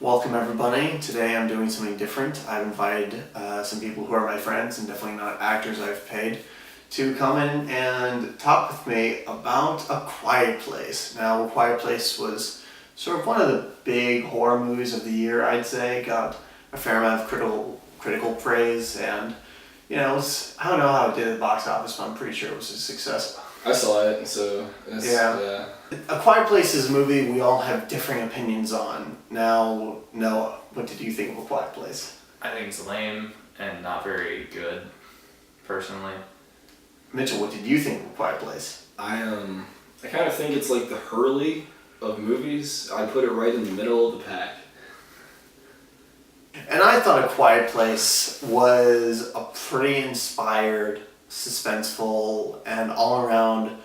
Welcome everybody. Today I'm doing something different. I've invited some people who are my friends and definitely not actors I've paid to come in and talk with me about A Quiet Place. Now, A Quiet Place was sort of one of the big horror movies of the year, I'd say. Got a fair amount of critical praise, and I don't know how it did at the box office, but I'm pretty sure it was a success. I saw it, so yeah. A Quiet Place is a movie we all have differing opinions on. Now, Noah, what did you think of A Quiet Place? I think it's lame and not very good, personally. Mitchell, what did you think of A Quiet Place? I kind of think it's like the Hurley of movies. I put it right in the middle of the pack. And I thought A Quiet Place was a pretty inspired, suspenseful, and all-around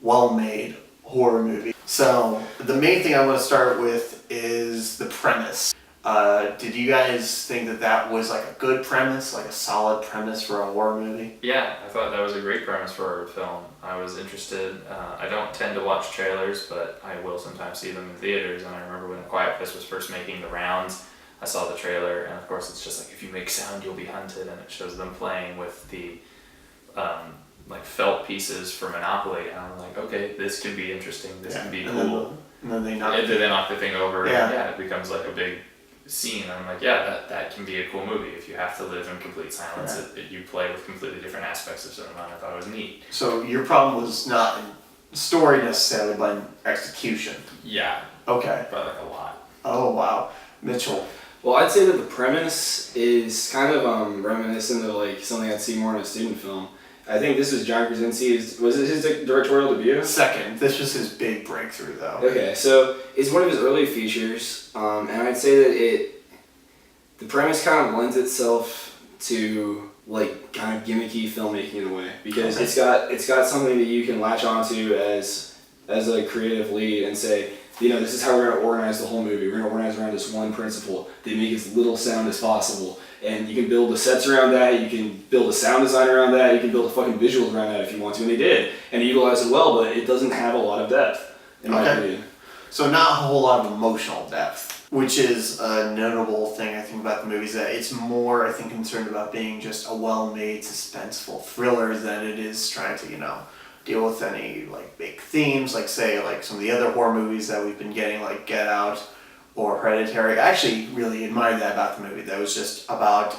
well-made horror movie. So the main thing I want to start with is the premise. Did you guys think that was like a good premise, like a solid premise for a horror movie? Yeah, I thought that was a great premise for a film. I was interested. I don't tend to watch trailers, but I will sometimes see them in theaters. And I remember when A Quiet Place was first making the rounds, I saw the trailer, and of course it's just like, if you make sound, you'll be hunted, and it shows them playing with the like felt pieces for Monopoly, and I'm like, okay, this could be interesting. This could be cool. And then they knock the thing over, and it becomes like a big scene. I'm like, that can be a cool movie. If you have to live in complete silence, you play with completely different aspects of cinema, and I thought it was neat. So your problem was not in story necessarily, but in execution. Yeah. Okay. But like a lot. Oh wow, Mitchell. Well, I'd say that the premise is kind of reminiscent of like something I'd see more in a student film. I think this was John Krasinski's. Was it his directorial debut? Second. This was his big breakthrough, though. Okay, so it's one of his early features, and I'd say that the premise kind of lends itself to like kind of gimmicky filmmaking in a way, because it's got something that you can latch onto as a creative lead and say, this is how we're going to organize the whole movie. We're going to organize around this one principle. They make as little sound as possible. And you can build the sets around that, you can build a sound design around that, you can build the fucking visuals around that if you want to, and they did. And they utilized it well, but it doesn't have a lot of depth, in my opinion. So not a whole lot of emotional depth, which is a notable thing I think about the movie, is that it's more, I think, concerned about being just a well-made, suspenseful thriller than it is trying to, deal with any like big themes, like say like some of the other horror movies that we've been getting, like Get Out or Hereditary. I actually really admired that about the movie. That was just about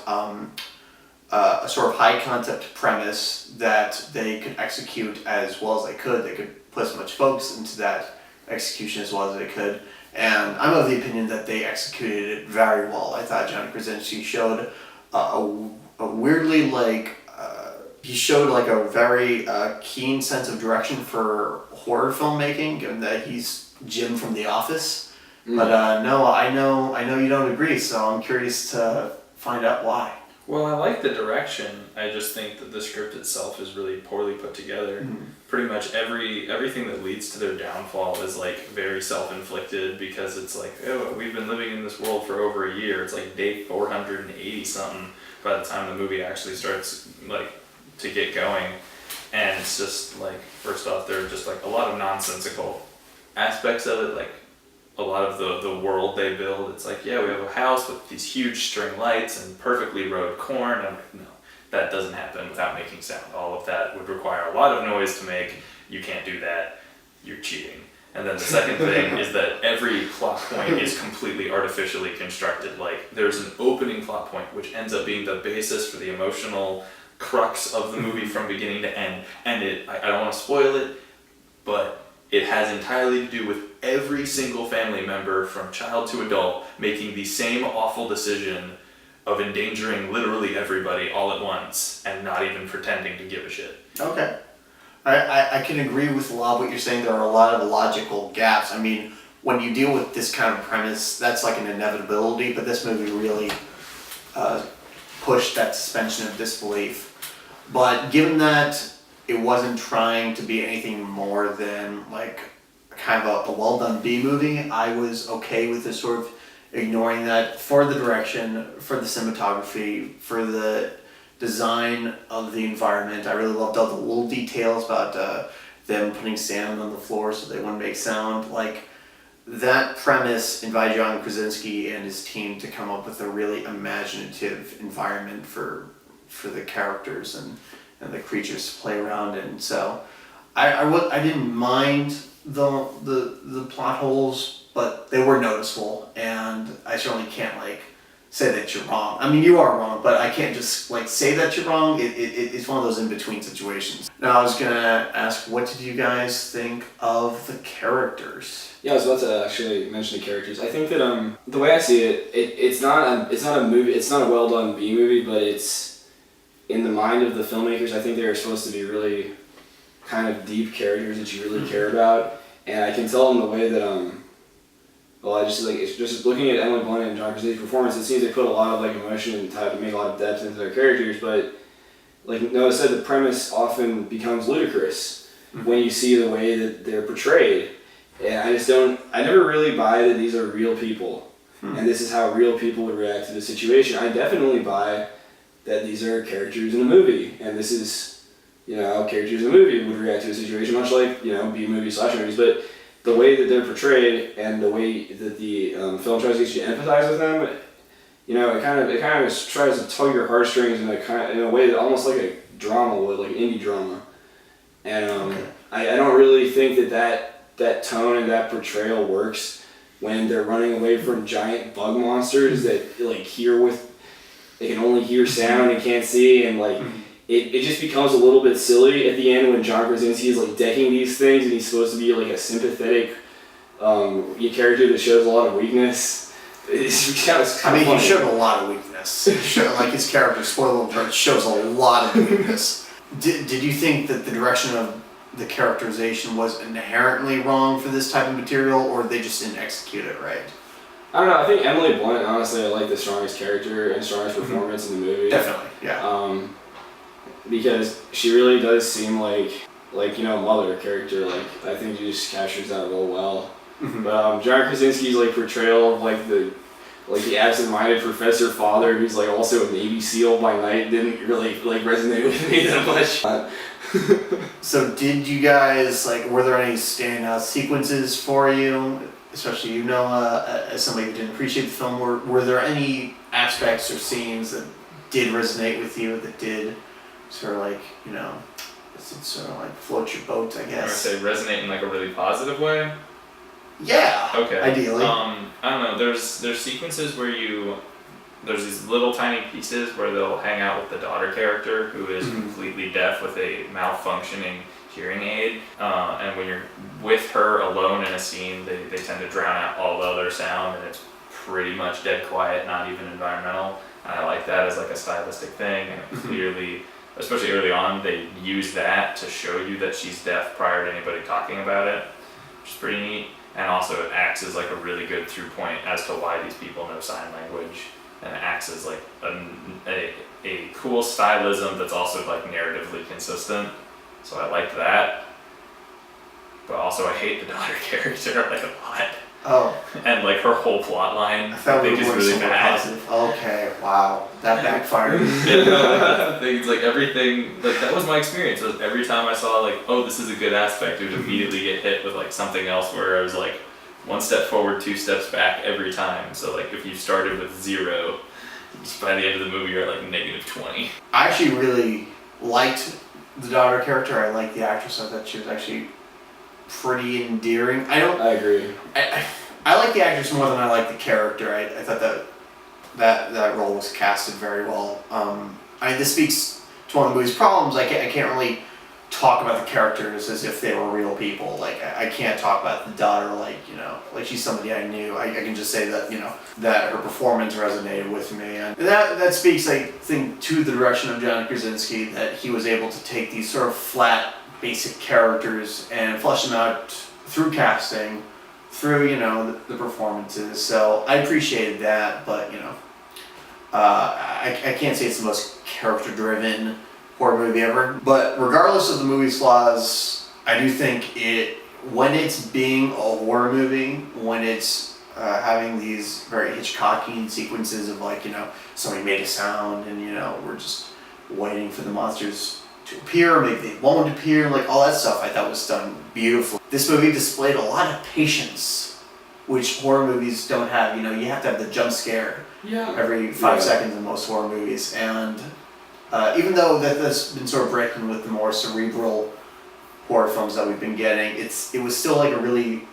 a sort of high concept premise that they could execute as well as they could. They could put as much focus into that execution as well as they could. And I'm of the opinion that they executed it very well. I thought John Krasinski showed a weirdly he showed like a very keen sense of direction for horror filmmaking, given that he's Jim from The Office. But no, I know you don't agree, so I'm curious to find out why. Well, I like the direction. I just think that the script itself is really poorly put together. Mm-hmm. Pretty much everything that leads to their downfall is like very self-inflicted, because it's like, we've been living in this world for over a year. It's like day 480 something by the time the movie actually starts like to get going, and it's just like, first off, there are just like a lot of nonsensical aspects of it, like a lot of the world they build. It's like, we have a house with these huge string lights and perfectly rowed corn. I'm like, no, that doesn't happen without making sound. All of that would require a lot of noise to make. You can't do that. You're cheating. And then the second thing is that every plot point is completely artificially constructed. Like, there's an opening plot point which ends up being the basis for the emotional crux of the movie from beginning to end. And I don't want to spoil it, but it has entirely to do with every single family member, from child to adult, making the same awful decision of endangering literally everybody all at once and not even pretending to give a shit. Okay. I can agree with a lot of what you're saying. There are a lot of logical gaps. I mean, when you deal with this kind of premise, that's like an inevitability, but this movie really pushed that suspension of disbelief. But given that it wasn't trying to be anything more than like kind of a well-done B-movie, I was okay with this sort of ignoring that for the direction, for the cinematography, for the design of the environment. I really loved all the little details about them putting sand on the floor so they wouldn't make sound. Like, that premise invited John Krasinski and his team to come up with a really imaginative environment for the characters and the creatures to play around in. So I didn't mind the plot holes, but they were noticeable, and I certainly can't like say that you're wrong. I mean, you are wrong, but I can't just like say that you're wrong. It's one of those in-between situations. Now I was gonna ask, what did you guys think of the characters? Yeah, I was about to actually mention the characters. I think that the way I see it, it's not a movie. It's not a well done B movie, but it's in the mind of the filmmakers. I think they're supposed to be really kind of deep characters that you really care about, and I can tell in the way that well, I just like it's just looking at Emily Blunt and John Krasinski's performance. It seems they put a lot of like emotion and tried to make a lot of depth into their characters, but like Noah said, the premise often becomes ludicrous when you see the way that they're portrayed. And I never really buy that these are real people, and this is how real people would react to the situation. I definitely buy that these are characters in a movie, and this is, how characters in a movie would react to a situation, much like, B-movies, slash movies, but the way that they're portrayed and the way that the film tries to get you to empathize with them, it kind of tries to tug your heartstrings in a way that almost like a drama would, like indie drama. And I don't really think that tone and that portrayal works when they're running away from giant bug monsters that they can only hear sound and can't see, and like it just becomes a little bit silly at the end when John Krasinski is like decking these things and he's supposed to be like a sympathetic character that shows a lot of weakness. He showed a lot of weakness. Like his character, spoiler alert, shows a lot of weakness. Did you think that the direction of the characterization was inherently wrong for this type of material, or they just didn't execute it right? I don't know. I think Emily Blunt, honestly, I like the strongest character and strongest performance in the movie. Definitely, yeah. Because she really does seem like mother character. Like I think she just captures that real well. But John Krasinski's like portrayal of like the absent-minded professor father who's like also a Navy SEAL by night didn't really like resonate with me that much. So did you guys were there any standout sequences for you, especially as somebody who didn't appreciate the film? Were there any aspects or scenes that did resonate with you, that did sort of float your boat, I guess? I would say resonate in like a really positive way. Yeah. Okay. Ideally. I don't know. There's sequences where there's these little tiny pieces where they'll hang out with the daughter character who is completely deaf with a malfunctioning hearing aid, and when you're with her alone in a scene, they tend to drown out all the other sound, and it's pretty much dead quiet, not even environmental. And I like that as like a stylistic thing, and clearly, especially early on, they use that to show you that she's deaf prior to anybody talking about it, which is pretty neat. And also it acts as like a really good through point as to why these people know sign language, and it acts as like a cool stylism that's also like narratively consistent. So I liked that. But also I hate the daughter character like a lot. Oh. And like her whole plot line I thought we were is going really somewhere bad. positive. Okay, wow. That backfired. That's the thing. It's like everything, like that was my experience. Was every time I saw like, oh, this is a good aspect, it would immediately get hit with like something else where I was like, one step forward, two steps back every time. So like if you started with 0, by the end of the movie you're at like -20. I actually really liked the daughter character. I liked the actress. I thought she was actually pretty endearing. I agree. I like the actress more than I like the character. I thought that role was casted very well. This speaks to one of the movie's problems. I can't really talk about the characters as if they were real people. Like I can't talk about the daughter like she's somebody I knew. I can just say that that her performance resonated with me, and that speaks, I think, to the direction of John Krasinski, that he was able to take these sort of flat, basic characters and flesh them out through casting, through the performances. So I appreciated that, but I can't say it's the most character-driven horror movie ever. But regardless of the movie's flaws, I do think when it's being a horror movie, when it's having these very Hitchcockian sequences of somebody made a sound and we're just waiting for the monsters to appear, maybe they won't appear, like all that stuff, I thought was done beautifully. This movie displayed a lot of patience which horror movies don't have. You know, you have to have the jump scare every 5 seconds in most horror movies, and even though that's been sort of breaking with the more cerebral horror films that we've been getting, it was still like a really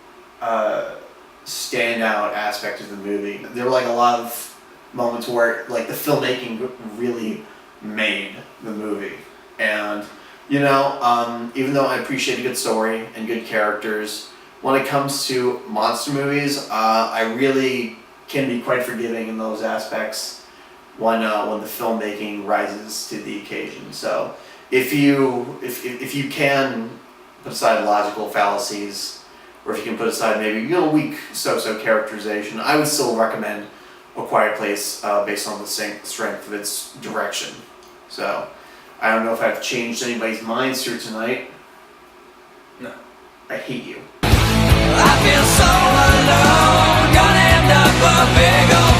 standout aspect of the movie. There were like a lot of moments where like the filmmaking really made the movie, and you know, even though I appreciate a good story and good characters, when it comes to monster movies, I really can be quite forgiving in those aspects when the filmmaking rises to the occasion. So if you can put aside logical fallacies, or if you can put aside maybe weak so-so characterization, I would still recommend A Quiet Place based on the same strength of its direction. So I don't know if I've changed anybody's minds here tonight. No. I hate you. I feel so alone, gonna end up a big old